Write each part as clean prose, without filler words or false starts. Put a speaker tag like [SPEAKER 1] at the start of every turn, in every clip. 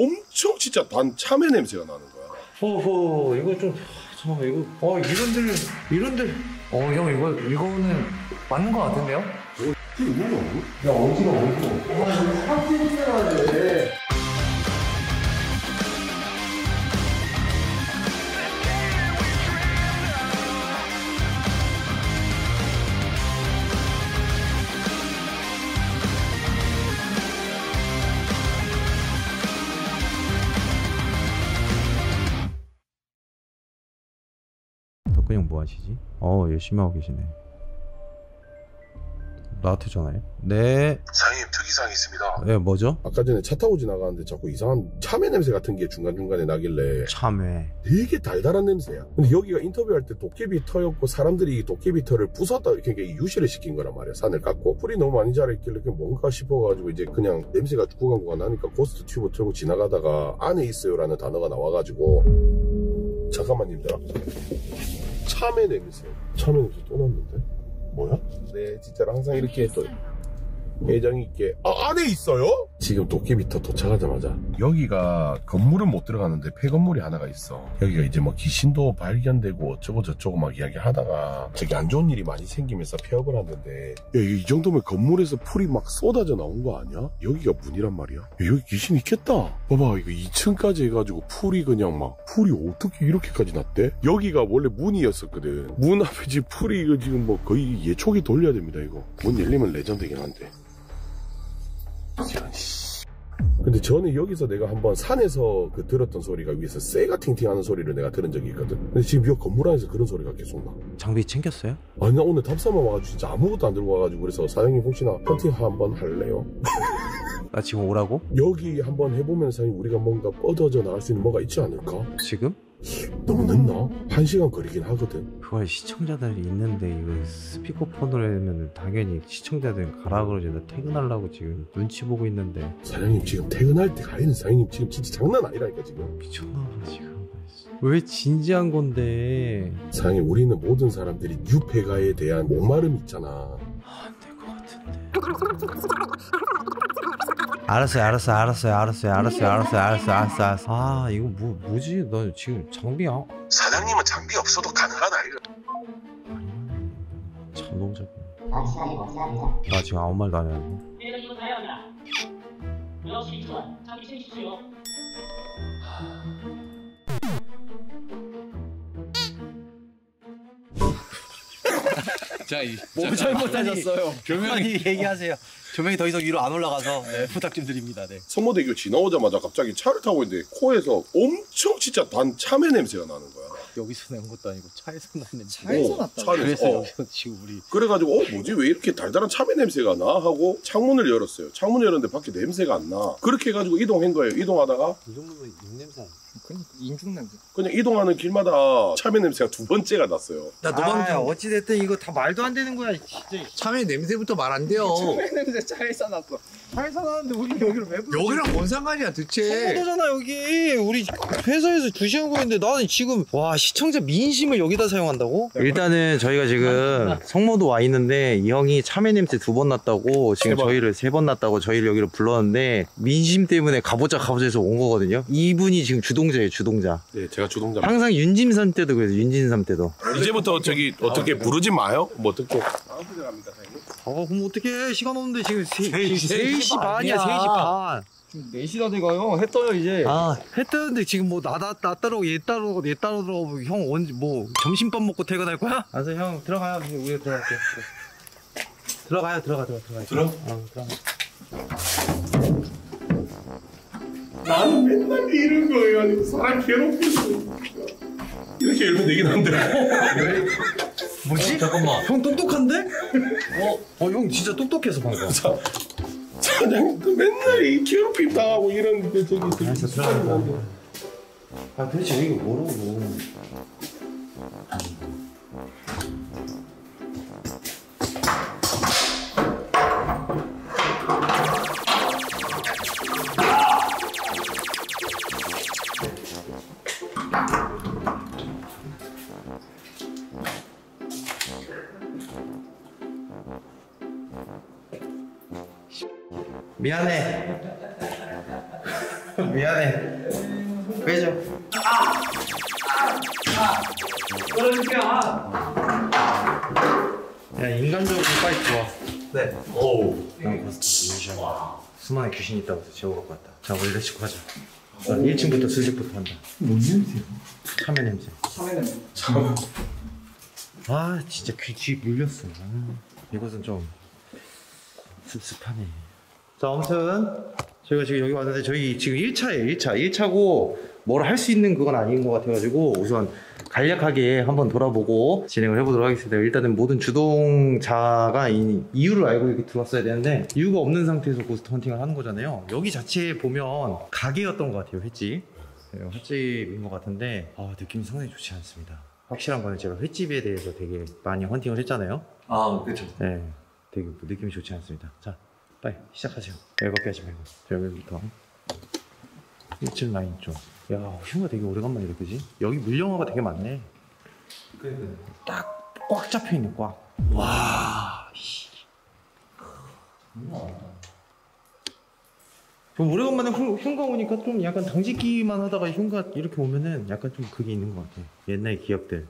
[SPEAKER 1] 엄청 진짜 단 참외 냄새가 나는 거야.
[SPEAKER 2] 호호 이거 좀 잠깐만 이거 이런들 형 이거는 맞는 거 같은데요?
[SPEAKER 1] 이게 뭐야?
[SPEAKER 2] 야 어지러워 사진 찍어야 돼. 덕근이 형 뭐 하시지? 열심히 하고 계시네. 나한테 전화해? 네.
[SPEAKER 1] 사장님 특이사항이 있습니다.
[SPEAKER 2] 네 뭐죠?
[SPEAKER 1] 아까 전에 차 타고 지나가는데 자꾸 이상한 참외 냄새 같은 게 중간중간에 나길래
[SPEAKER 2] 참외
[SPEAKER 1] 되게 달달한 냄새야. 근데 여기가 인터뷰할 때 도깨비 터였고 사람들이 이도깨비 터를 부쉈다 이렇게 유실을 시킨 거란 말이야. 산을 깎고 풀이 너무 많이 자라있길래 뭔가 싶어가지고 이제 그냥 냄새가 구간구간 나니까 고스트 튜브 틀고 지나가다가 안에 있어요라는 단어가 나와가지고 잠깐만 님들아 참외 냄새 또 났는데 뭐야? 네 진짜로 항상 이렇게 또 애정 있게 안에 있어요? 지금 도깨비터 도착하자마자 여기가 건물은 못 들어가는데 폐건물이 하나가 있어. 여기가 이제 뭐 귀신도 발견되고 어쩌고 저쩌고 막 이야기하다가 저기 안 좋은 일이 많이 생기면서 폐업을 하는데 야 이 정도면 건물에서 풀이 막 쏟아져 나온 거 아니야? 여기가 문이란 말이야. 야, 여기 귀신 있겠다. 봐봐 이거 2층까지 해가지고 풀이 그냥 막 풀이 어떻게 이렇게까지 났대? 여기가 원래 문이었었거든. 문 앞에 지금 풀이 이거 지금 뭐 거의 예초기 돌려야 됩니다. 이거 문 열리면 레전드긴 한데. 근데 전에 여기서 내가 한번 산에서 들었던 소리가 위에서 새가 팅팅하는 소리를 내가 들은 적이 있거든. 근데 지금 이 건물 안에서 그런 소리가 계속 나.
[SPEAKER 2] 장비 챙겼어요?
[SPEAKER 1] 아니 나 오늘 답사만 와가지고 진짜 아무것도 안 들고 와가지고 그래서 사장님 혹시나 헌팅 한번 할래요?
[SPEAKER 2] 나 지금 오라고?
[SPEAKER 1] 여기 한번 해보면 사장님 우리가 뭔가 뻗어져 나갈 수 있는 뭐가 있지 않을까?
[SPEAKER 2] 지금?
[SPEAKER 1] 너무 늦나? 1시간 거리긴 하거든.
[SPEAKER 2] 그걸 시청자들이 있는데 이거 스피커폰으로 하면 당연히 시청자들 가라 그러지. 나 퇴근하려고 지금 눈치 보고 있는데.
[SPEAKER 1] 사장님 지금 퇴근할 때 가리는 사장님 지금 진짜 장난 아니라니까 지금.
[SPEAKER 2] 미쳤나봐 지금. 왜 진지한 건데.
[SPEAKER 1] 사장님 우리는 모든 사람들이 뉴페가에 대한 목마름이 있잖아.
[SPEAKER 2] 안 될 것 같은데. 알았어요. 아 이거 뭐지? 너 지금 장비야?
[SPEAKER 1] 사장님은 장비 없어도 가능하다 이거.
[SPEAKER 2] 자동차. 나 지금 아무 말도 안 했는데.
[SPEAKER 3] 자, 뭐 잘못하셨어요?
[SPEAKER 4] 조명이 얘기하세요. 조명이 더 이상 위로 안 올라가서 부탁 좀 드립니다. 네.
[SPEAKER 1] 성모대교 지나오자마자 갑자기 차를 타고 있는데 코에서 엄청 진짜 단 참외 냄새가 나는 거야.
[SPEAKER 4] 여기서 난 것도 아니고 차에서 난 냄새.
[SPEAKER 3] 차에서 났다.
[SPEAKER 4] 그래서 여기서 지금 우리
[SPEAKER 1] 그래가지고 뭐지 왜 이렇게 달달한 참외 냄새가 나 하고 창문을 열었어요. 창문을 열었는데 밖에 냄새가 안 나. 그렇게 해가지고 이동한 거예요. 이동하다가
[SPEAKER 2] 이 정도면 입냄새 아니야?
[SPEAKER 3] 그냥 인중 냄새.
[SPEAKER 1] 그냥 이동하는 길마다 참외 냄새가 두 번째가 났어요.
[SPEAKER 4] 나 노방
[SPEAKER 2] 어찌됐든 이거 다 말도 안 되는 거야 진짜.
[SPEAKER 4] 참외 냄새부터 말 안 돼요.
[SPEAKER 3] 참외 냄새 차에서 났어. 차에서 나는데 우리 여기를 왜 불러?
[SPEAKER 4] 여기랑 뭔 상관이야 대체?
[SPEAKER 2] 성모도잖아 여기. 우리 회사에서 2시간 걸리는데 나는 지금 와 시청자 민심을 여기다 사용한다고? 일단은 저희가 지금 성모도 와 있는데 이 형이 참외 냄새 2번 났다고 지금 저희를 3번 났다고 저희를 여기로 불렀는데 민심 때문에 가보자 해서 온 거거든요. 이분이 지금 주동자예요 주동자.
[SPEAKER 1] 네 제가 주동자.
[SPEAKER 2] 항상 윤짐삼 때도 그래서 윤짐삼 때도.
[SPEAKER 1] 이제부터 저기 어떻게 부르지 마요? 뭐 어떻게?
[SPEAKER 2] 그럼 어떡해 시간 없는데 지금 3시 반이야 3시 반.
[SPEAKER 3] 지금 4시 다 돼가요. 해 떠요 이제.
[SPEAKER 2] 해 뜨는데 지금 뭐 나 따르고 얘 따르고 형 언제 뭐 점심밥 먹고 퇴근할 거야? 알았어 형 들어가요. 우리 들어갈게. 들어가요. 들어가. 들어가.
[SPEAKER 1] 나는 맨날 이런 거 해가지고 사람 괴롭혔어. 이렇게 열면 되긴 한데.
[SPEAKER 2] 뭐지? 잠깐만. 형 똑똑한데? 형 진짜 똑똑해서 방금.
[SPEAKER 1] 사장님도 맨날 이 괴롭힘 당하고 이러는데 저기.
[SPEAKER 2] 알았어 들어가. 도대체 이거 뭐라고? 미안해. 미안해. 빼줘. 야, 인간적으로 빨리 들어와.
[SPEAKER 4] 네.
[SPEAKER 2] 오우. 수많은 귀신이 있다고 해서 지워갖고 왔다. 자, 원래 레츠고 하자. 1층부터 슬직부터 한다.
[SPEAKER 3] 뭔 냄새야?
[SPEAKER 2] 참외 냄새.
[SPEAKER 3] 참외 냄새.
[SPEAKER 2] 아, 진짜 귀 물렸어. 이것은 좀 습습하네. 자, 아무튼 저희가 지금 여기 왔는데 저희 지금 1차예요. 1차고 뭘 할 수 있는 그건 아닌 것 같아가지고 우선 간략하게 한번 돌아보고 진행을 해보도록 하겠습니다. 일단은 모든 주동자가 이유를 알고 이렇게 들어왔어야 되는데 이유가 없는 상태에서 고스트 헌팅을 하는 거잖아요. 여기 자체에 보면 가게였던 것 같아요. 횟집. 네, 횟집인 것 같은데 느낌이 상당히 좋지 않습니다. 확실한 거는 제가 횟집에 대해서 되게 많이 헌팅을 했잖아요.
[SPEAKER 4] 아, 그렇죠.
[SPEAKER 2] 네, 되게 느낌이 좋지 않습니다. 자, 빨리 시작하세요. 열받게 하지 말고. 여기부터 1층 라인 쪽. 야, 흉가 되게 오래간만이다, 그지? 여기 물영화가 되게 많네. 딱 꽉 잡혀있네, 꽉. 와, 씨. 좀 오래간만에 흉가 오니까 좀 약간 당직기만 하다가 흉가 이렇게 오면은 약간 좀 그게 있는 것 같아. 옛날 기억들.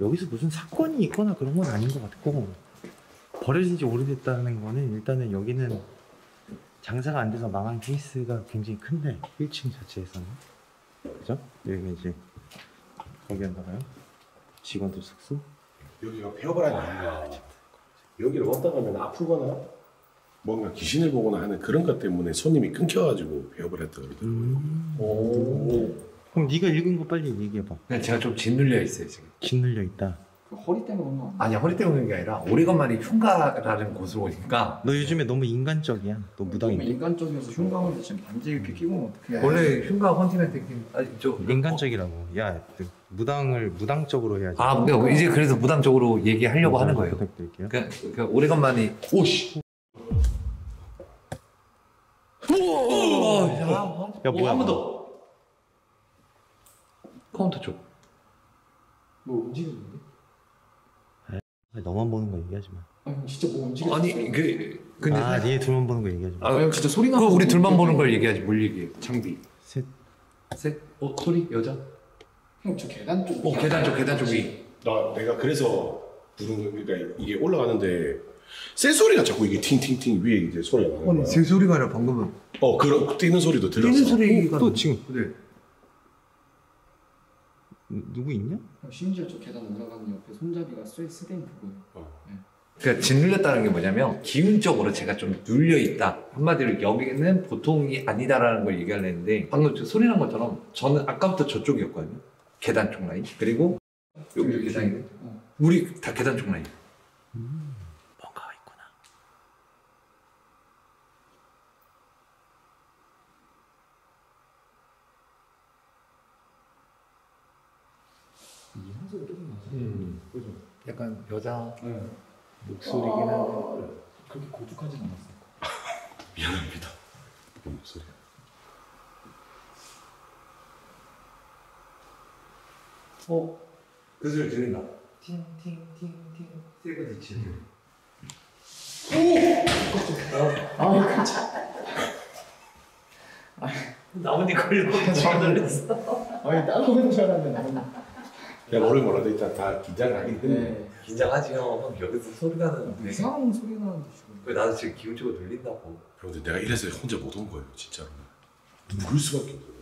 [SPEAKER 2] 여기서 무슨 사건이 있거나 그런 건 아닌 것 같고, 버려진 지 오래됐다는 거는 일단은 여기는 장사가 안 돼서 망한 케이스가 굉장히 큰데 1층 자체에서는 그죠? 여기가 이제 거기 한다가요? 직원들 숙소?
[SPEAKER 1] 여기가 폐업을 하냐. 여기를 왔다 가면 아프거나 뭔가 귀신을 보거나 하는 그런 것 때문에 손님이 끊겨가지고 폐업을 했다 그러더라고요.
[SPEAKER 2] 오. 그럼 네가 읽은 거 빨리 얘기해봐.
[SPEAKER 4] 그냥 제가 좀 짓눌려 있어요 지금.
[SPEAKER 2] 짓눌려 있다.
[SPEAKER 3] 그 허리 때문에 그런 거
[SPEAKER 4] 아니야, 허리 때문에 그런 게 아니라 오래간만에 흉가라는 곳으로 오니까
[SPEAKER 2] 너 요즘에 너무 인간적이야. 너
[SPEAKER 3] 너무
[SPEAKER 2] 무당인데.
[SPEAKER 3] 인간적이어서 흉가운데 지금 반지 이렇게 끼고 어떻게
[SPEAKER 4] 원래 흉가 헌팅할 때 저
[SPEAKER 2] 인간적이라고. 야, 무당을 무당적으로 해야지.
[SPEAKER 4] 그러니까 이제 그래서 무당적으로 얘기하려고 하는 거예요.
[SPEAKER 2] 부탁드릴게요.
[SPEAKER 4] 그러니까 오래간만에 오씨.
[SPEAKER 2] 야, 뭐야?
[SPEAKER 4] 한 번 더. 카운터 쪽.
[SPEAKER 3] 뭐 움직였는데?
[SPEAKER 2] 너만 보는 거 얘기하지 마.
[SPEAKER 3] 아니 진짜 뭐 움직였어.
[SPEAKER 4] 아니 근데
[SPEAKER 2] 니네 둘만 보는 거 얘기하지 마.
[SPEAKER 3] 아니 진짜 소리
[SPEAKER 4] 그거
[SPEAKER 3] 나고
[SPEAKER 4] 우리 둘만 보는 걸 얘기하지 뭘 얘기해? 장비.
[SPEAKER 2] 셋.
[SPEAKER 4] 셋. 소리 여자.
[SPEAKER 3] 형저 계단 쪽.
[SPEAKER 4] 계단 쪽이.
[SPEAKER 1] 내가 그래서 부른 거 그러니까 이게 올라가는데 새 소리가 자꾸 이게 팅팅팅 위에 이제 소리가 나는 거야.
[SPEAKER 4] 새 소리가 아니라 방금은
[SPEAKER 1] 그런 뛰는 소리도 들었어.
[SPEAKER 4] 뛰는 소리가
[SPEAKER 2] 또 지금
[SPEAKER 4] 네.
[SPEAKER 2] 누구 있냐?
[SPEAKER 3] 심지어 저 계단 올라가는 옆에 손잡이가 쓰레인 그거예요.
[SPEAKER 4] 그러니까 짓눌렸다는 게 뭐냐면 기운적으로 제가 좀 눌려 있다. 한마디로 여기는 보통이 아니다라는 걸 얘기하려 했는데 방금 저 소리 난 것처럼 저는 아까부터 저쪽이었거든요. 계단 쪽 라인. 그리고 여기 계단이네. 우리 다 계단 쪽 라인.
[SPEAKER 2] 뭔가가 있구나.
[SPEAKER 3] 이 향수가 조금 나서. 그죠.
[SPEAKER 4] 약간 여자
[SPEAKER 3] 네.
[SPEAKER 4] 목소리긴 한데
[SPEAKER 3] 그렇게 고독하진 않았어요.
[SPEAKER 1] 미안합니다. 목소리.
[SPEAKER 4] 그 소리 들린다. 팅팅팅팅 세븐 지칠.
[SPEAKER 3] 아 깜짝.
[SPEAKER 4] 나뭇잎 걸려서 잘 놀랐어.
[SPEAKER 3] 아니 따라오는 줄 알았는데 너무.
[SPEAKER 1] 야 노래 뭐라도 일단 다 긴장하긴 했네.
[SPEAKER 3] 네.
[SPEAKER 4] 긴장하지 형. 여기서 소리가 나는데.
[SPEAKER 3] 이상한 소리 나는데 지금.
[SPEAKER 4] 그 나도 지금 기운적으로 눌린다고.
[SPEAKER 1] 근데 내가 이래서 혼자 못 온 거예요, 진짜로. 누굴 수밖에 없어요.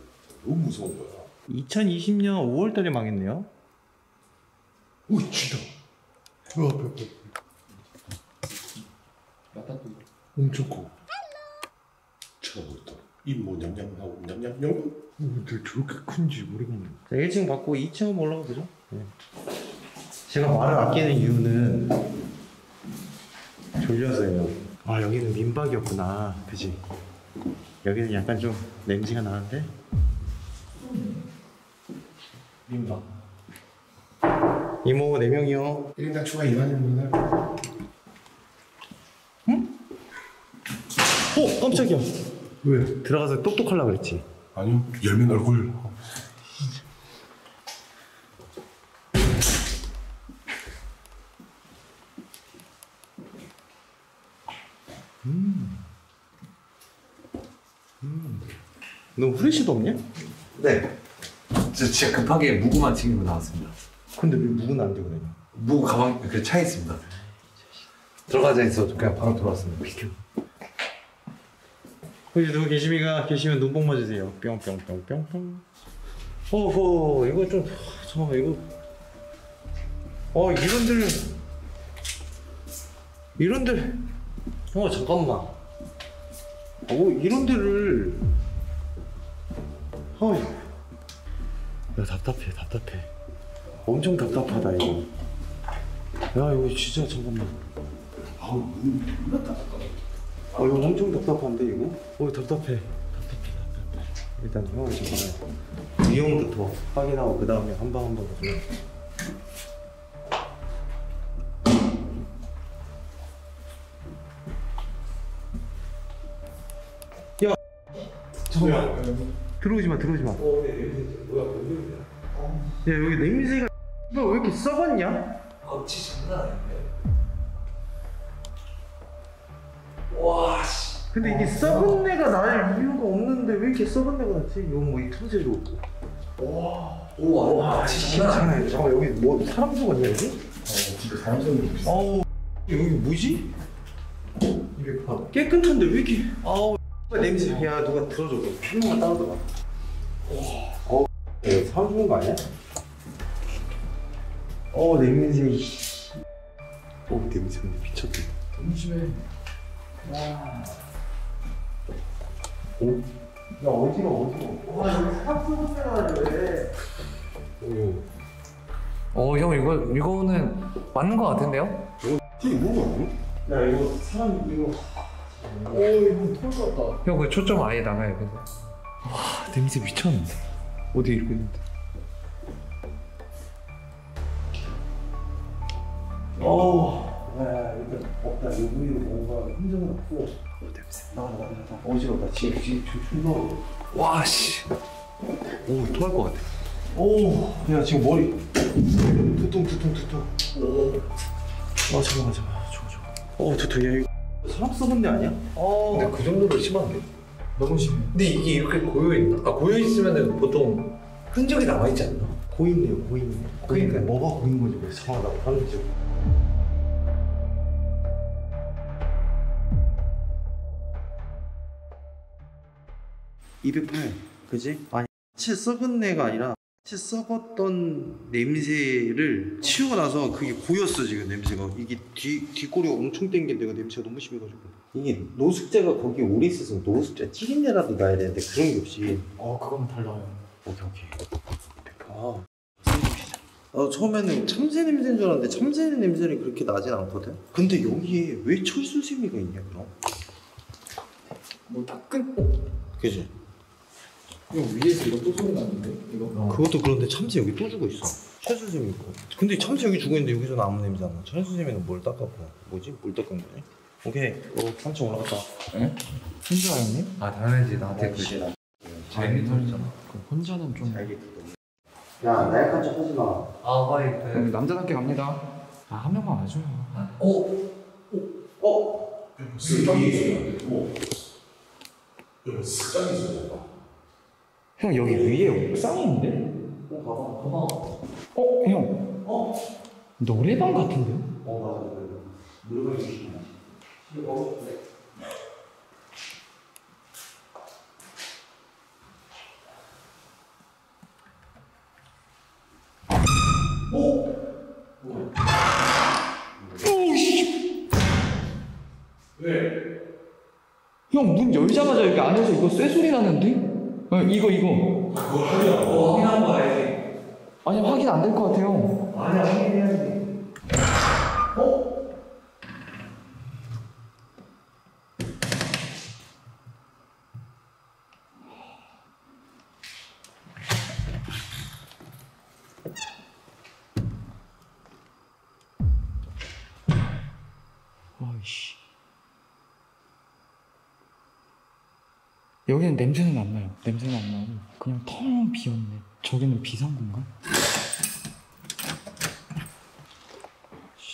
[SPEAKER 1] 너무 무서운 거야.
[SPEAKER 2] 2020년 5월달에 망했네요.
[SPEAKER 1] 오, 진짜.
[SPEAKER 3] 라따뚜이.
[SPEAKER 1] 엄청 커. 쳐다보겠다. 입뭐 냠냠하고 냠냠냠.
[SPEAKER 2] 근데 저렇게 큰지 모르겠네. 자, 1층 받고 2층 올라가 보죠. 네. 제가 말을 아끼는 이유는 졸려서예요. 아, 여기는 민박이었구나. 그지? 여기는 약간 좀 냄새가 나는데? 민박. 이모 4명이요.
[SPEAKER 1] 1인당 추가 2만원입니다.
[SPEAKER 2] 깜짝이야.
[SPEAKER 1] 왜?
[SPEAKER 2] 들어가서 똑똑하려고 그랬지.
[SPEAKER 1] 아니요, 열면 얼굴.
[SPEAKER 2] 너 후레쉬도 없냐?
[SPEAKER 4] 네. 저 진짜 급하게 무구만 챙기고 나왔습니다.
[SPEAKER 2] 근데 왜 묵은 안 되고 그러냐?
[SPEAKER 4] 무구 가방 그 차에 있습니다. 들어가자 해서 그냥 바로 들어왔습니다. 비켜.
[SPEAKER 2] 혹시 누구 계시면 눈뽕 맞으세요. 뿅뿅뿅뿅뿅. 어허 이거 좀 잠깐만 이거 이런들 잠깐만 이런데를 야 답답해 엄청 답답하다 이거 야 이거 진짜 잠깐만 이거 엄청 답답한데 이거? 답답해 일단 형 잠깐만 위험부터 확인하고 그 다음에 한 방 더 줘. 야 잠깐만 들어오지 마 야 여기 냄새가 왜 이렇게 썩었냐?
[SPEAKER 4] 진짜 장난 아닌데? 와 씨.
[SPEAKER 2] 근데 이게 썩은 내가 날 이유가 없는데 왜 이렇게 썩은 내가 났지? 이거 뭐 이 틈새도 없고
[SPEAKER 4] 와 진짜 장난 아니야.
[SPEAKER 2] 잠깐만 여기 뭐 사람 죽었냐 여기?
[SPEAKER 1] 진짜 사람 손이 있어.
[SPEAKER 2] 여기 뭐지? 208 깨끗한데 왜 이렇게 냄새 야 누가 들어줘 한 번만 따라줘봐 사람 죽은 거 아니야? 냄새 냄새 근데 미쳤다
[SPEAKER 3] 너무 심해.
[SPEAKER 2] 야 어지러워 여기 사람 죽은 데가 왜
[SPEAKER 3] 형 이거는 맞는 거 같은데요?
[SPEAKER 2] 이게 뭐야? 야 이거 사람 이거 이거 털 것 같다
[SPEAKER 3] 형 그 초점 아예 나가요 그래서. 와 냄새 미쳤는데. 어디 이러고 있는데.
[SPEAKER 2] 야 일단 없다 여기로 뭔가 흔적은 없고 냄새 나가 어지러워 나 지금 충동
[SPEAKER 3] 와 씨. 오 토할 것 같아.
[SPEAKER 2] 야 지금 머리 두통 잠깐만 저거 두통 야 이거 사람 썩은 데 아니야?
[SPEAKER 4] 근데 그 정도로 심한데?
[SPEAKER 3] 너무 심해.
[SPEAKER 4] 근데 이게 이렇게 고여있나? 고여있으면 보통 흔적이 남아있지 않나?
[SPEAKER 2] 고있네요
[SPEAKER 4] 그러니까.
[SPEAKER 2] 뭐가 고인 건지 모르겠어 정확하다 방금 지금 (208) 그지? 아니 채 썩은 내가 아니라 채 썩었던 냄새를 치우고 나서 그게 고였어 지금 냄새가 이게 뒷골이 엄청 땡긴 데가 냄새가 너무 심해가지고 이게 노숙자가 거기 오래 있어서 노숙자 찌린내라도 나야 되는데 그런 게 없이
[SPEAKER 3] 그건 달라요.
[SPEAKER 2] 오케이 처음에는 참새 냄새인 줄 알았는데 참새 냄새는 그렇게 나진 않거든 근데 여기에 왜 철수세미가 있냐 그럼?
[SPEAKER 3] 뭐 따끈.
[SPEAKER 2] 그지?
[SPEAKER 3] 형 위에서 이거 또 소리 나는데 이거.
[SPEAKER 2] 그것도 그런데 참새 여기 또 죽어있어 철수세미 있고 근데 참새 여기 죽어있는데 여기서는 아무 냄새 안 나 철수세미는 뭘 닦았고 뭐지? 뭘 닦은 거지? 오케이 3층 올라갔다
[SPEAKER 3] 응? 혼자 형님?
[SPEAKER 4] 아 당연하지 나한테
[SPEAKER 2] 역시 나
[SPEAKER 4] 잘못 털잖아.
[SPEAKER 3] 그럼 혼자는 좀.
[SPEAKER 2] 야 나약한 척 하지마
[SPEAKER 4] 아 빨리
[SPEAKER 3] 형 남자답게 갑니다. 한 명만 와줘요.
[SPEAKER 1] 습장이 있어.
[SPEAKER 3] 형 여기 위에 옥상이 있는데?
[SPEAKER 2] 가봐
[SPEAKER 3] 형. 노래방 같은데요?
[SPEAKER 2] 맞아 노래방이 조심해
[SPEAKER 3] 형 문 열자마자 여기 안에서 이거 쇠소리 나는데? 이거
[SPEAKER 4] 확인한 거 알지?
[SPEAKER 3] 아니 확인 안 될 것 같아요.
[SPEAKER 2] 아니야 확인해야지
[SPEAKER 3] 아이씨. 여기는 냄새는 안 나요. 냄새는 안 나고 그냥 텅 비었네. 저기는 비상구인가?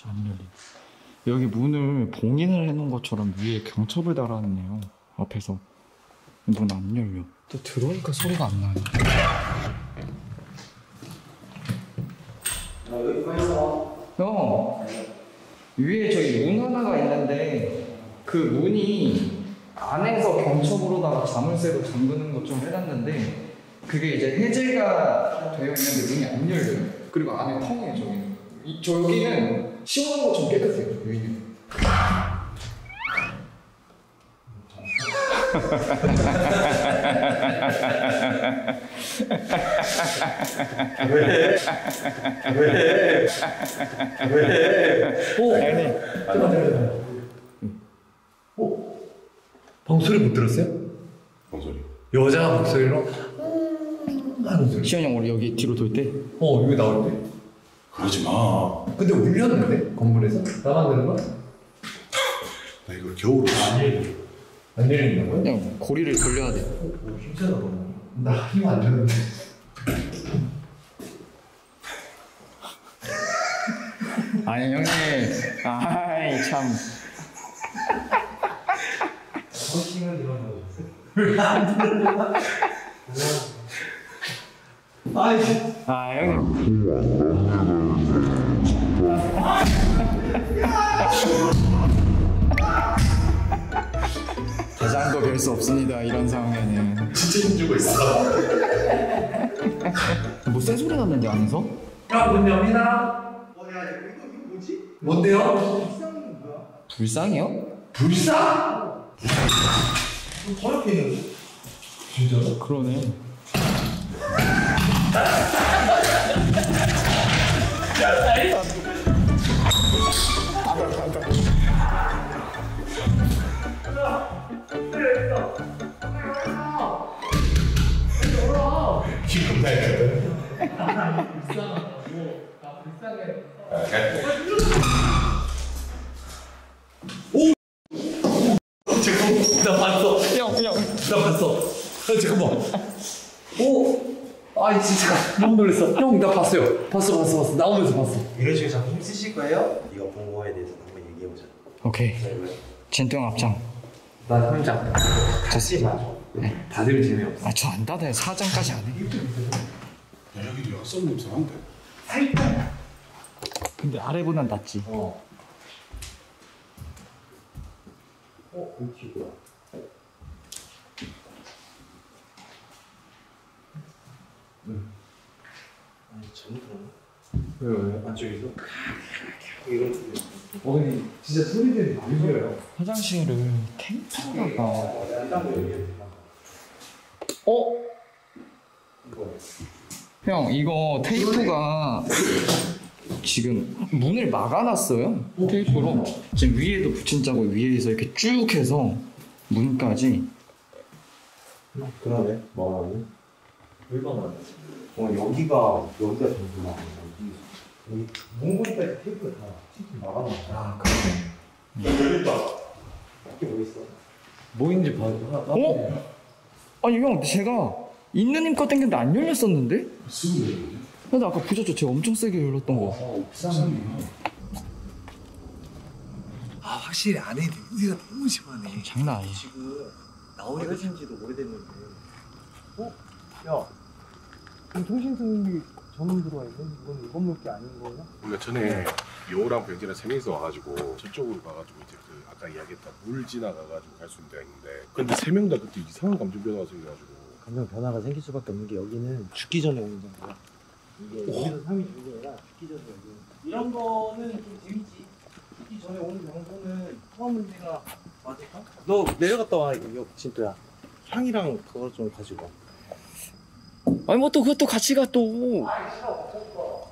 [SPEAKER 3] 안 열리. 여기 문을 봉인을 해놓은 것처럼 위에 경첩을 달아놨네요. 앞에서. 문 안 열려. 또 들어오니까 소리가 안 나네. 형, 위에 저기 문 하나가 있는데 그 문이 안에서 경첩으로다가 자물쇠로 잠그는 것 좀 해놨는데 그게 이제 해제가 되어 있는데 문이 안 열려요. 그리고 안에 텅해요. 저기는 시원한 것처럼 깨끗해요. 여기는.
[SPEAKER 4] 방소리 못 들었어요?
[SPEAKER 1] 방소리.
[SPEAKER 4] 여자 목소리로 하는 소리.
[SPEAKER 3] 시원이 형 우리 여기 뒤로 돌 때
[SPEAKER 4] 여기 나올 때.
[SPEAKER 1] 그러지 마.
[SPEAKER 4] 근데 울렸는데 건물에서 나만 들은 거?
[SPEAKER 1] 나 이걸 겨울에
[SPEAKER 4] 안 열리는 거야?
[SPEAKER 3] 그냥 고리를 돌려야 돼.
[SPEAKER 4] 힘세다 너무. 나 힘 안 되는데.
[SPEAKER 3] 아니 형님, 아이 참.
[SPEAKER 4] 정신은 일어나고
[SPEAKER 3] 아 형님. 대장도 별 수 없습니다. 이런 상황에는.
[SPEAKER 1] 진짜 힘주고 있어.
[SPEAKER 3] 뭐 새 소리 났는데 안에서?
[SPEAKER 4] 야, 문 엽니다. 야, 이거 뭐지? 뭔데요?
[SPEAKER 3] 불상이요?
[SPEAKER 4] 불상?
[SPEAKER 1] 더럽게 있는데?
[SPEAKER 4] 진짜로?
[SPEAKER 3] 그러네.
[SPEAKER 1] 지금 나 있거든.
[SPEAKER 4] 나 봤어.
[SPEAKER 3] 형.
[SPEAKER 4] 나 봤어. 잠깐만. 오. 아, 진짜 너무 놀랐어. 형, 나 봤어요. 봤어. 나오면서 봤어.
[SPEAKER 2] 이런 식으로 자꾸 힘쓰실 거예요? 네가 본 거에 대해서 한번 얘기해보자.
[SPEAKER 3] 오케이. 진동 앞장.
[SPEAKER 4] 나 3장.
[SPEAKER 2] 같이 맞아.
[SPEAKER 4] 다들 재미없어.
[SPEAKER 3] 아 저 안 닫아요. 4장까지 안 해.
[SPEAKER 1] 야, 여기 약속 냄새 난데?
[SPEAKER 3] 근데 아래보단 낫지.
[SPEAKER 2] 그렇구나. 아니, 잘못 들었나?
[SPEAKER 4] 왜? 안쪽에서?
[SPEAKER 2] 이런 소리.
[SPEAKER 4] 근데 진짜 소리들이 많이 들려요.
[SPEAKER 3] 화장실을 테이프가. 형 이거 테이프가 지금 문을 막아놨어요. 테이프로. 지금 위에도 붙인 자국 위에서 이렇게 쭉 해서 문까지.
[SPEAKER 2] 그러네. 뭐하니? 얼마나? 여기가 전부나 여기 몽골까지 테이프를 다 막아놨어.
[SPEAKER 4] 아, 그러네.
[SPEAKER 1] 열렸다.
[SPEAKER 2] 이게 뭐 있어?
[SPEAKER 4] 뭐인지 봐.
[SPEAKER 3] 아니 형 제가 있는 힘껏 당겼는데 안 열렸었는데?
[SPEAKER 1] 쓰고 열렸는데?
[SPEAKER 3] 근데 아까 보셨죠? 제가 엄청 세게 열렸던 거.
[SPEAKER 4] 아, 확실히 안에 냄새가 너무 심하네.
[SPEAKER 3] 장난 아니지.
[SPEAKER 2] 지금 나오게 하신 지도 오래됐는데. 야, 지금 통신승리 전원 들어와 있네? 이건 이번 물게 아닌 거야?
[SPEAKER 1] 우리가 전에 여우랑 병진이랑 세 명이서 와가지고 저쪽으로 가가지고 이제 그 아까 이야기했던 물 지나가가지고 갈 수 있는 데가 있는데 근데 세 명 다 그때 이상한 감정 변화가 생겨가지고
[SPEAKER 2] 감정 변화가 생길 수밖에 없는 게 여기는 죽기 전에 오는 정도야. 이게 여기서 3일 죽는 게 아니라 죽기 전에 오는. 이런 거는 좀 재밌지. 죽기 전에 오는 장소는 통화 문제가 맞을까? 너 내려갔다 와, 진또야. 향이랑 그거 좀 가지고 와.
[SPEAKER 3] 아니 뭐 또 그것도 같이 가 또.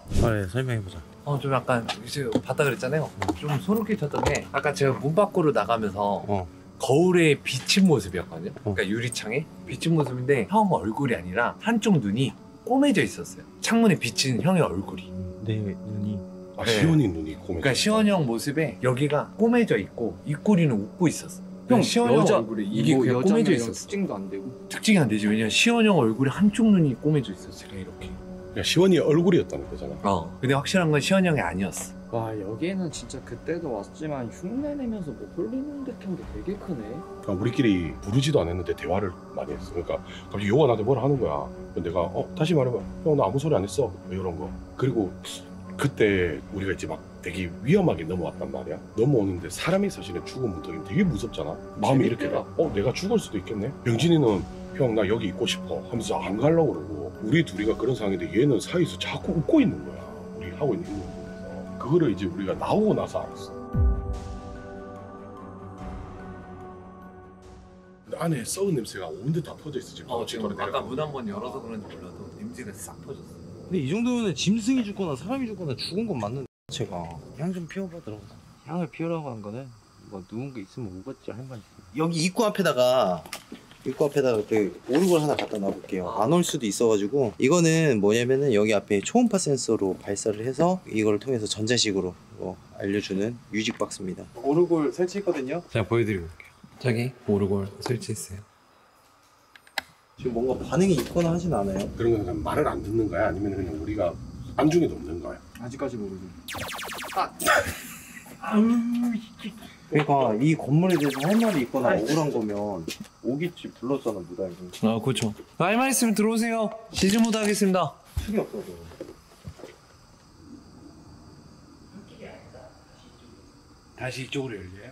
[SPEAKER 2] 네, 설명해보자.
[SPEAKER 4] 좀 약간 이제 봤다 그랬잖아요. 좀 소름 끼쳤던 게 아까 제가 문 밖으로 나가면서 거울에 비친 모습이었거든요. 그러니까 유리창에 비친 모습인데 형 얼굴이 아니라 한쪽 눈이 꼬매져 있었어요. 창문에 비친 형의 얼굴이.
[SPEAKER 2] 내 눈이.
[SPEAKER 1] 아,
[SPEAKER 4] 네.
[SPEAKER 1] 시원이 눈이 고매.
[SPEAKER 4] 그러니까 시원이 형 모습에 여기가 꼬매져 있고 입꼬리는 웃고 있었어.
[SPEAKER 3] 형
[SPEAKER 4] 시원이 형
[SPEAKER 3] 여자
[SPEAKER 4] 얼굴에 이게 그냥 꼬매져 있었어.
[SPEAKER 3] 특징도 안 되고.
[SPEAKER 4] 특징이 안 되지. 왜냐면 시원이 형 얼굴에 한쪽 눈이 꼬매져 있었어. 제가 이렇게.
[SPEAKER 1] 야, 시원이 얼굴이었다는 거잖아.
[SPEAKER 4] 근데 확실한 건 시원이 형이 아니었어.
[SPEAKER 3] 와 여기에는 진짜 그때도 왔지만 흉내내면서 뭐 홀리는 듯한 게 되게 크네.
[SPEAKER 1] 그러니까 우리끼리 부르지도 않았는데 대화를 많이 했어. 그러니까 갑자기 요가 나한테 뭐라 하는 거야. 내가 다시 말해봐. 형 나 아무 소리 안 했어. 이런 거. 그리고 그때 우리가 이제 막 되게 위험하게 넘어왔단 말이야. 넘어오는데 사람이 사실은 죽음부터 되게 무섭잖아. 마음이 이렇게 가. 내가 죽을 수도 있겠네. 병진이는 형 나 여기 있고 싶어 하면서 안 가려고 그러고 우리 둘이가 그런 상황인데 얘는 사이에서 자꾸 웃고 있는 거야. 우리 하고 있는 거 보면서. 그거를 이제 우리가 나오고 나서 알았어. 근데 안에 썩은 냄새가 온데 다 퍼져 있어 지금.
[SPEAKER 4] 지금 아까 문 한 번 열어서 그런지 몰라도 냄새가 싹 퍼졌어.
[SPEAKER 2] 근데 이 정도면 짐승이 죽거나 사람이 죽거나 죽은 건 맞는데 제가 향 좀 피워봐 들어가. 향을 피우라고 한 거는 뭐 누군가 있으면 오겠지 할 말이 있어. 여기 입구 앞에다가 그 오르골 하나 갖다 놔볼게요. 안 올 수도 있어가지고. 이거는 뭐냐면은 여기 앞에 초음파 센서로 발사를 해서 이걸 통해서 전자식으로 알려주는 뮤직 박스입니다. 오르골 설치했거든요.
[SPEAKER 4] 제가 보여드리고 올게요. 저기 오르골 설치했어요.
[SPEAKER 2] 지금 뭔가 반응이 있거나 하진 않아요.
[SPEAKER 1] 그런 건 그냥 말을 안 듣는 거야? 아니면 그냥 우리가 안중에 없는 거야?
[SPEAKER 3] 아직까지 모르죠.
[SPEAKER 2] 그러니까 이 건물에 대해서 할 말이 있거나 억울한 거면 오겠지. 불렀잖아 무당이.
[SPEAKER 4] 그렇죠. 할 말 있으면 들어오세요. 시즌 모드 하겠습니다.
[SPEAKER 2] 술이 없어서.
[SPEAKER 1] 다시 이쪽으로 열려요?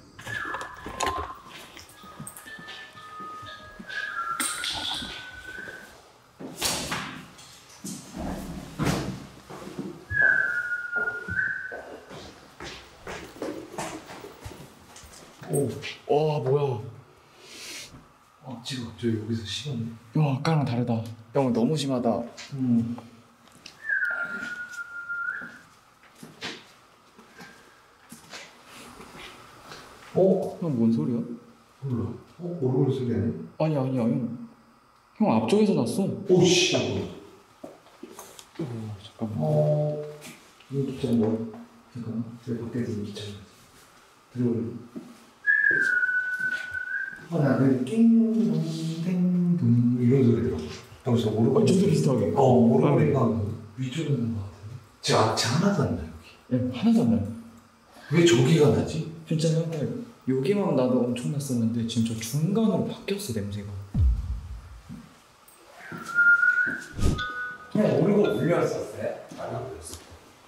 [SPEAKER 3] 와 뭐야.
[SPEAKER 4] 지금 저 여기서 식었네.
[SPEAKER 3] 와 아까랑 다르다. 형 너무 심하다. 형 뭔 소리야?
[SPEAKER 4] 몰라. 오르골 소리 아니야?
[SPEAKER 3] 아니야 형. 형 앞쪽에서 났어.
[SPEAKER 4] 오씨.
[SPEAKER 3] 잠깐만.
[SPEAKER 4] 이거 진짜 뭐? 잠깐만. 제가 밖에서 미쳤네. 들어올래. 나는 띵동댕동 이런 소리 들어. 여기서 오르골.
[SPEAKER 3] 좀 더 비슷하게.
[SPEAKER 4] 오르골인가 위쪽에 있는 것 같은데. 지금 악취 하나도 안 나요.
[SPEAKER 3] 예, 하나도 안 나요.
[SPEAKER 4] 왜 저기가 나지?
[SPEAKER 3] 진짜 형 여기만 나도 엄청 났었는데 지금 저 중간으로 바뀌었어 냄새가.
[SPEAKER 4] 그냥 오르골 올려왔었어요? 안 올렸어.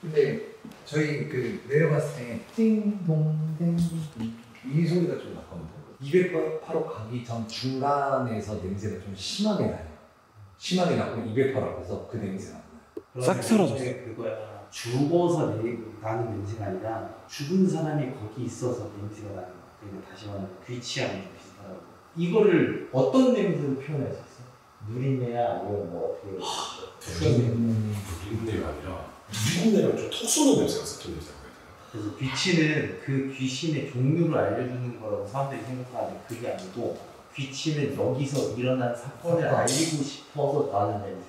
[SPEAKER 4] 근데 저희 그 내려갔을 때 띵동댕 이 소리가 좀 났거든요. 208호 가기 전 중간에서 냄새가 좀 심하게 나요. 심하게 나고 208호 앞에서 그 냄새가 나요.
[SPEAKER 3] 싹 사라졌어.
[SPEAKER 5] 그거야. 죽어서 나는 냄새가 아니라 죽은 사람이 거기 있어서 냄새가 나는 거야. 그러니까 다시 말하면 귀치하고 좀 비슷하다고. 이거를 어떤 냄새로 표현할 수 있어? 누린내야 아니면 뭐 어떻게?
[SPEAKER 1] 누린내가 아니라 누린내랑 좀 톡 쏘는 냄새가 섞인 냄새가 있잖아.
[SPEAKER 5] 그래서 귀치는 그 귀신의 종류를 알려주는 거라고 사람들이 생각하는데 그게 아니고 귀치는 여기서 일어난 사건을 알리고 싶어서 나는 냄새.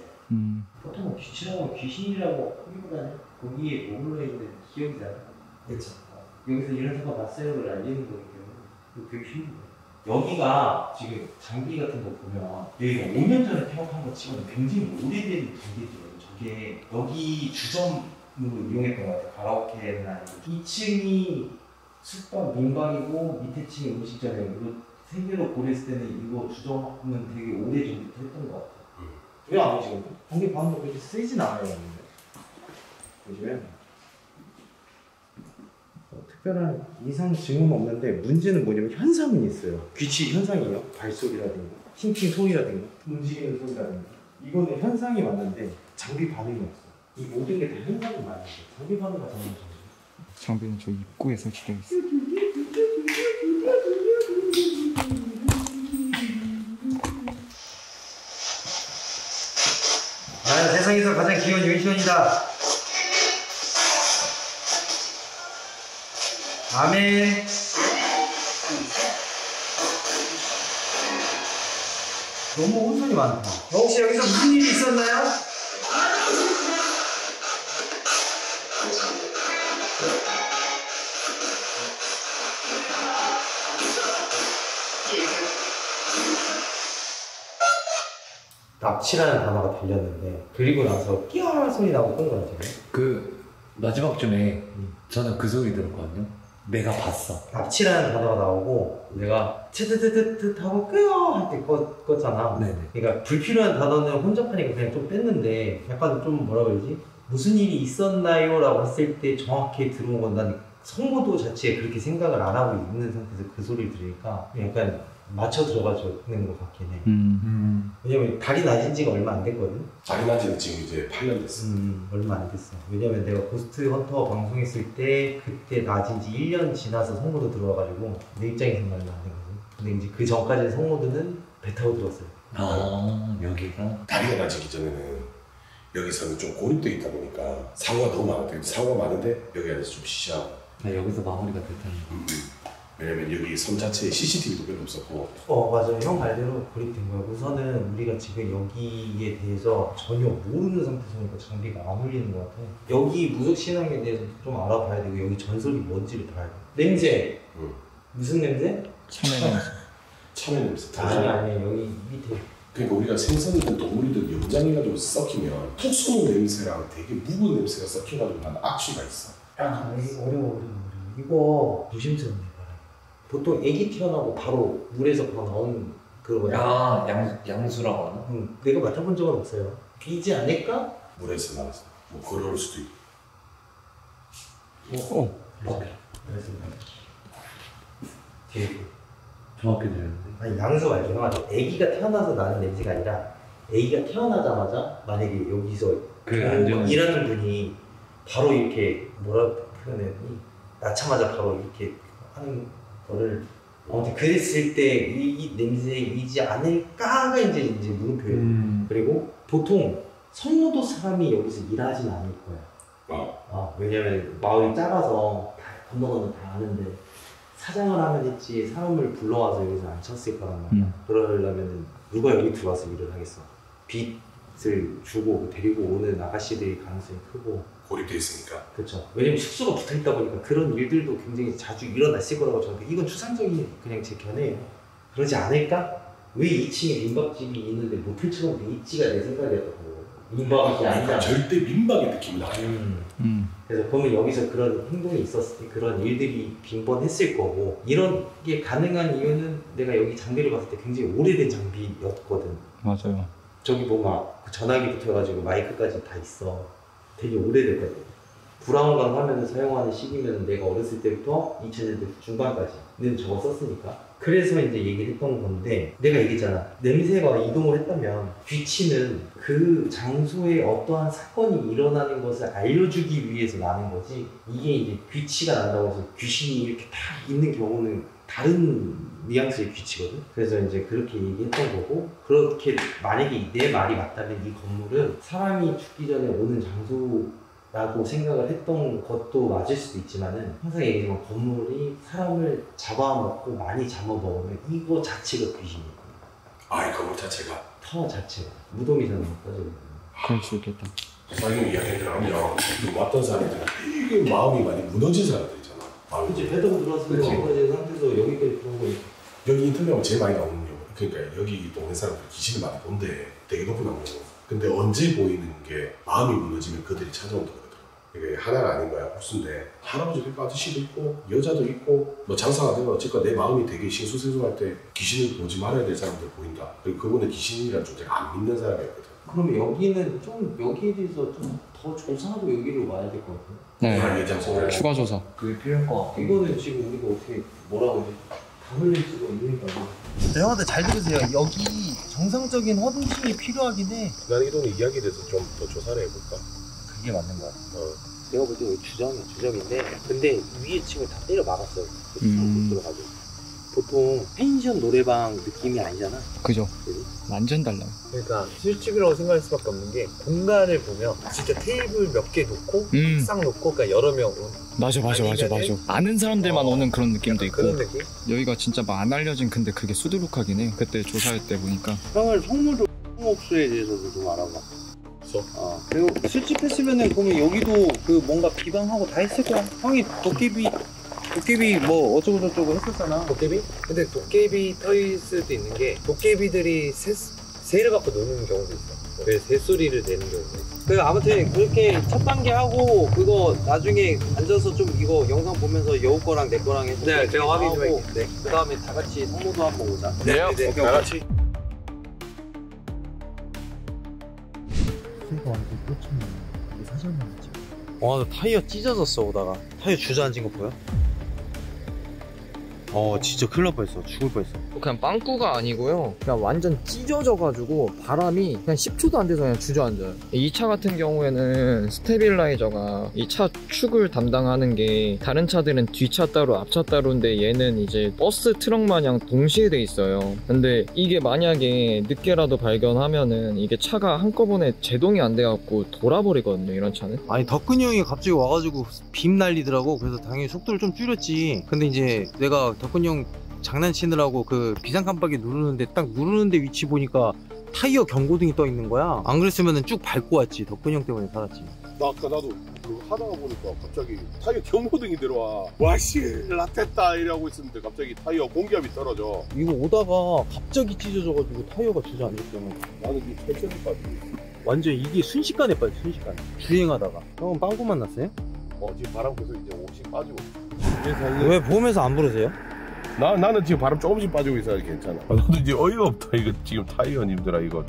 [SPEAKER 5] 보통 귀치라고 귀신이라고 하기보다는 거기에 머물러 있는 기억이잖아.
[SPEAKER 4] 그렇죠.
[SPEAKER 5] 여기서 이런 사건 봤어요를 알리는 거기 때문에 그거 되게 쉬운 거야. 여기가 지금 장비 같은 거 보면 여기가 5년 전에 태업한 거 치고는 굉장히 오래된 장비들이에요. 저게 여기 주점으로 이용했던 것 같아요. 가라오케는 아니고 2층이 숙박 민박이고 밑에 층이 음식점이에요. 이거 세 개로 고렸을 때는 이거 주점은 되게 오래전부터 했던 것 같아요.
[SPEAKER 2] 왜 안 오지 근데? 전기 반도 그렇게 쓰진 않아요 근데. 요즘엔 특별한 이상 증후는 없는데 문제는 뭐냐면 현상은 있어요. 귀치 현상이요. 발소리라든가 팅팅 소리라든가 움직이는 소리라든가 이거는 현상이 맞는데 장비 반응이 없어. 이 모든 게 다 현상이 맞는데 장비 반응가 정말
[SPEAKER 3] 장비는 저 입구에 설치되어 있어.
[SPEAKER 2] 세상에서 가장 귀여운 유치원이다. 아멘. 너무 혼선이 많다. 혹시 여기서 무슨 일이 있었나요? 납치라는 단어가 들렸는데 들리고 나서 끼어 소리 나고 끈 거야 지금.
[SPEAKER 4] 그 마지막쯤에 저는 그 소리 들었거든요. 내가 봤어.
[SPEAKER 5] 납치라는 단어가 나오고 내가 치드드드드 하고 끄요 할 때 껐잖아.
[SPEAKER 4] 네네.
[SPEAKER 5] 그러니까 불필요한 단어는 혼잡하니까 그냥 좀 뺐는데 약간 좀 뭐라 그러지? 무슨 일이 있었나요? 라고 했을 때 정확히 들어온 건 난 성모도 자체에 그렇게 생각을 안 하고 있는 상태에서 그 소리를 들으니까 약간 맞춰 들어가는 것 같긴 해. 왜냐면 달이 낮은 지가 얼마 안 됐거든.
[SPEAKER 1] 달이 낮은 지금 이제 8년 됐어.
[SPEAKER 5] 얼마 안 됐어. 왜냐면 내가 고스트 헌터 방송했을 때 그때 낮은 지 1년 지나서 성모도 들어와가지고 내 입장에서는 얼마 안 되거든. 근데 이제 그 전까지는 성모드는 배 타고 들어왔어요.
[SPEAKER 4] 아, 여기가?
[SPEAKER 1] 다리가 낮기 전에는 여기서는 좀 고립돼 있다 보니까 사고가 너무 많은데 사고가 많은데 여기 안에서 좀 시시하고.
[SPEAKER 4] 나 여기서 마무리가 됐다는 거.
[SPEAKER 1] 왜냐면 여기 섬 자체에 CCTV도 별로 없었고.
[SPEAKER 5] 맞아. 형 말대로 고립된 거야. 우선은 우리가 지금 여기에 대해서 전혀 모르는 상태에서니까 장비가 안 울리는 것 같아. 여기 무속 신앙에 대해서 좀 알아봐야 되고 여기 전설이 뭔지를 봐야 돼. 냄새. 무슨 냄새?
[SPEAKER 3] 참외 냄새.
[SPEAKER 1] 참외 냄새.
[SPEAKER 5] 아니 여기 밑에.
[SPEAKER 1] 그러니까 우리가 생선이든 동물이든 염장해가지고 썩히면 톡 쏘는 냄새랑 되게 묵은 냄새가 썩혀가지고 나는 악취가 있어.
[SPEAKER 5] 이거 어려워. 이거 조심스럽네. 보통 애기 태어나고 바로 물에서 바로 나오는 그거야.
[SPEAKER 4] 아, 양수라고 하나?
[SPEAKER 5] 내가 맡아본 적은 없어요. 비지 않을까?
[SPEAKER 1] 물에서 나와서 뭐 걸어올 수도 있고.
[SPEAKER 5] 그렇습니다. 뒤에.
[SPEAKER 4] 정확히 들렸는데.
[SPEAKER 5] 아니 양수 말고 형아, 애기가 태어나서 나는 냄새가 아니라 애기가 태어나자마자 만약에 여기서 일하는 분이 바로 이렇게 뭐라 표현해야 되니? 낳자마자 바로 이렇게 하는 거를 아무튼 그랬을 때 이 냄새이지 않을까가 이제 물음표예요. 그리고 보통 성모도 사람이 여기서 일하진 않을 거야. 왜냐면 마을이 작아서 다 건너건너 다 아는데 사장을 하면 했지 사람을 불러와서 여기서 안 쳤을 거란 말이야. 그러려면 누가 여기 들어와서 일을 하겠어. 빚을 주고 데리고 오는 아가씨들이 가능성이 크고
[SPEAKER 1] 고립돼 있으니까.
[SPEAKER 5] 그렇죠. 왜냐면 숙소가 붙어 있다 보니까 그런 일들도 굉장히 자주 일어났을 거라고 저는 이건 추상적인 그냥 제 견해예요. 그러지 않을까? 왜 2층에 민박집이 있는데 모텔처럼 돼 있지가 내 생각이었다고. 민박이 아니잖아.
[SPEAKER 1] 절대 민박의 느낌이 나요.
[SPEAKER 5] 그래서 그러면 여기서 그런 행동이 있었을 때 그런 일들이 빈번했을 거고 이런 게 가능한 이유는 내가 여기 장비를 봤을 때 굉장히 오래된 장비였거든.
[SPEAKER 3] 맞아요.
[SPEAKER 5] 저기 보면 전화기부터 해가지고 마이크까지 다 있어. 되게 오래됐거든. 브라운관 화면을 사용하는 시기면 내가 어렸을 때부터 2000년대 중반까지는 저거 썼으니까. 그래서 이제 얘기를 했던 건데 내가 얘기했잖아. 냄새가 이동을 했다면 귀치는 그 장소에 어떠한 사건이 일어나는 것을 알려주기 위해서 나는 거지 이게 이제 귀치가 난다고 해서 귀신이 이렇게 다 있는 경우는 다른 뉘앙스의 귀치거든. 그래서 이제 그렇게 얘기했던 거고 그렇게 만약에 내 말이 맞다면 이 건물은 사람이 죽기 전에 오는 장소라고 생각을 했던 것도 맞을 수도 있지만은 항상 얘기하지만 건물이 사람을 잡아먹고 많이 잡아먹으면 이거 자체가 귀신이에요.
[SPEAKER 1] 이 건물 자체가?
[SPEAKER 5] 타워 자체가 무덤이잖아.
[SPEAKER 3] 그럴 수 있겠다.
[SPEAKER 1] 사장님 이야기 들으면 왔던 사람들은 되게 마음이 많이 무너진 사람들이잖아.
[SPEAKER 5] 그치. 배동 들어왔을 때 무너진 상태에서 여기까지 들어온 거니까.
[SPEAKER 1] 여기 인터뷰하면 제일 많이 나오는 경우 그러니까 여기 동네 사람들 귀신을 많이 본대. 되게 높은 나무고. 근데 언제 보이는 게 마음이 무너지면 그들이 찾아온다고 그러더라고. 이게 하나가 아닌 거야. 홀수인데 할아버지도 있고 아저씨도 있고 여자도 있고 뭐 장사가 되면 어쨌건 내 마음이 되게 신수세수할 때 귀신을 보지 말아야 될 사람들 보인다. 그리고 그분은 귀신이라는 존재가 안 믿는 사람이었거든.
[SPEAKER 5] 그럼 여기는 좀 여기에 대해서 좀 더 조사하고 여기를 와야 될 것 같아요.
[SPEAKER 3] 네.
[SPEAKER 1] 예장소를
[SPEAKER 3] 추가 조사.
[SPEAKER 4] 그게 필요할 것 같아.
[SPEAKER 5] 이거는 지금 우리가 어떻게 뭐라고 하지? 다 흘릴 수가 있으니까. 형한테 잘 들으세요. 여기 정상적인 헌팅이 필요하긴 해.
[SPEAKER 1] 난 이 동네 이야기에 대해서 좀 더 조사를 해볼까?
[SPEAKER 5] 그게 맞는 거야. 내가 볼 때 주점인데 근데 위에 층을 다 때려 막았어요. 못 들어가게. 보통 펜션 노래방 느낌이 아니잖아.
[SPEAKER 3] 그죠.
[SPEAKER 5] 그지?
[SPEAKER 3] 완전 달라요.
[SPEAKER 6] 그러니까 술집이라고 생각할 수밖에 없는 게 공간을 보면 진짜 테이블 몇 개 놓고 책상 놓고 그러니까 여러 명
[SPEAKER 3] 맞아. 아는 사람들만 오는 그런 느낌도 있고.
[SPEAKER 6] 그런 느낌?
[SPEAKER 3] 여기가 진짜 막 안 알려진 근데 그게 수두룩하긴 해. 그때 조사할 때 보니까.
[SPEAKER 5] 형을 성물도 홍옥수에 대해서도 좀 알아봐. 그리고 술집 했으면은 그러면 여기도 그 뭔가 비방하고 다 했을 거야. 형이 도깨비 뭐 어쩌고저쩌고 했었잖아.
[SPEAKER 6] 도깨비? 근데 도깨비 터일 수도 있는 게 도깨비들이 새를 갖고 노는 경우도 있어. 왜 새소리를 내는 경우가 있어요?
[SPEAKER 2] 그 아무튼 그렇게 첫 단계 하고 그거 나중에 앉아서 좀 이거 영상 보면서 여우 거랑 내 거랑 해서
[SPEAKER 6] 네, 제가 확인 좀
[SPEAKER 2] 하고,
[SPEAKER 6] 할게요.
[SPEAKER 2] 네. 그 다음에 다 같이 성모도 한번 오자.
[SPEAKER 1] 네, 오케이, 다 같이.
[SPEAKER 2] 와, 나 타이어 찢어졌어 오다가. 타이어 주저앉은 거 보여? 진짜 큰일 날 뻔했어. 죽을 뻔했어.
[SPEAKER 3] 그냥 빵꾸가 아니고요. 그냥 완전 찢어져가지고 바람이 그냥 10초도 안 돼서 그냥 주저앉아요. 이 차 같은 경우에는 스테빌라이저가 이 차 축을 담당하는 게 다른 차들은 뒷차 따로 앞차 따로인데 얘는 이제 버스 트럭 마냥 동시에 돼 있어요. 근데 이게 만약에 늦게라도 발견하면은 이게 차가 한꺼번에 제동이 안 돼갖고 돌아버리거든요, 이런 차는.
[SPEAKER 2] 아니 덕근이 형이 갑자기 와가지고 빔 날리더라고. 그래서 당연히 속도를 좀 줄였지. 근데 이제 내가 덕근이 형 장난치느라고 그 비상 깜빡이 누르는데 딱 누르는데 위치 보니까 타이어 경고등이 떠 있는 거야. 안 그랬으면은 쭉 밟고 왔지. 덕근이 형 때문에 살았지.
[SPEAKER 1] 나 아까 나도 그거 하다가 보니까 갑자기 타이어 경고등이 들어와. 와씨 라tes다 이러고 있었는데 갑자기 타이어 공기압이 떨어져.
[SPEAKER 2] 이거 오다가 갑자기 찢어져가지고 타이어가 주저앉았잖아.
[SPEAKER 1] 나는 이 천천히 빠지고 있어.
[SPEAKER 2] 완전 이게 순식간에 빠져, 순식간에. 주행하다가. 형은 빵꾸 만났어요?
[SPEAKER 1] 지금 바람 계속 이제 옷이 빠지고
[SPEAKER 2] 왜 보험에서 안 부르세요?
[SPEAKER 1] 나는 지금 바람 조금씩 빠지고 있어야 괜찮아. 나도 이제 어이가 없다 이거 지금 타이어님들아 이거.